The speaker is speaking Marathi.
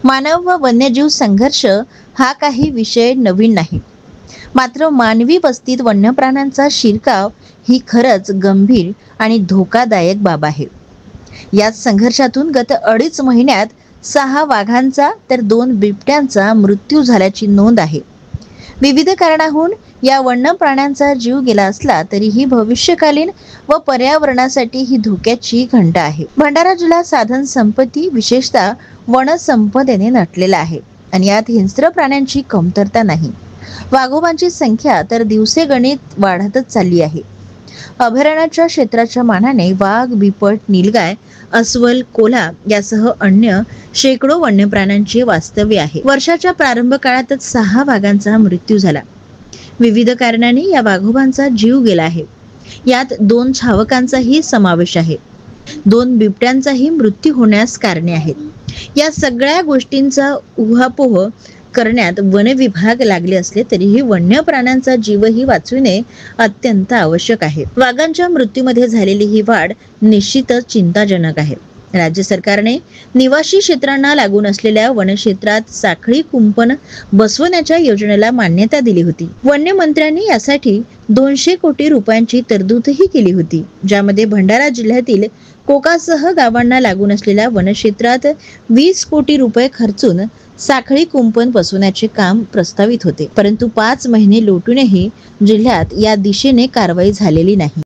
मानव व वन्यजीव संघर्ष हा काही विषय नवीन नाही. मात्र मानवी वस्तीत वन्य प्राण्यांचा शिरकाव ही खरंच गंभीर आणि धोकादायक बाब आहे. याच संघर्षातून गत 2.5 महिन्यात 6 वाघांचा तर 2 बिबट्यांचा मृत्यू झाल्याची नोंद आहे. विविध कारणाहून या वन्य प्राण्यांचा जीव गेला असला तरीही भविष्यकालीन व पर्यावरणासाठी ही धोक्याची घंटा आहे. भंडारा जिल्हा साधन संपत्ती विशेषतः वनसंपदेने नटलेला आहे आणि यात हिंस्र प्राण्यांची कमतरता नाही. वाघोबांची संख्या तर दिवसेगणित वाढतच चालली आहे. अभयारण्याच्या क्षेत्राच्या मानाने वाघ, बिबट, नीलगाय, अस्वल, कोल्हा यासह अन्य शेकडो वन्य प्राण्यांचे वास्तव्य आहे. वर्षाच्या प्रारंभ काळातच 6 वाघांचा मृत्यू झाला. विविध कारणांनी या वाघोबांचा जीव गेला आहे. यात 2 छावकांचाही समावेश आहे. 2 बिबट्यांचाही मृत्यू होण्यास कारणे आहेत. या सगळ्या गोष्टींचा उहापोह करण्यात वन विभाग लागले असले तरीही वन्य प्राण्यांचा जीवही वाचविणे अत्यंत आवश्यक आहे. वाघांच्या मृत्यूमध्ये झालेली ही वाढ निश्चितच चिंताजनक आहे. राज्य सरकारने निवासी क्षेत्रांना लागून असलेल्या वनक्षेत्रात साखळी कुंपण बसवण्याच्या योजनेला मान्यता दिली होती. वन्य मंत्र्यांनी यासाठी 200 कोटी रुपयांची तरतूदही केली होती, ज्यामध्ये भंडारा जिल्ह्यातील कोकासह गावांना लागून असलेल्या वनक्षेत्रात 20 कोटी रुपये खर्चून साखळी कुंपण बसवण्याचे काम प्रस्तावित होते. परंतु 5 महिने लोटूनही जिल्ह्यात या दिशेने कारवाई झालेली नाही.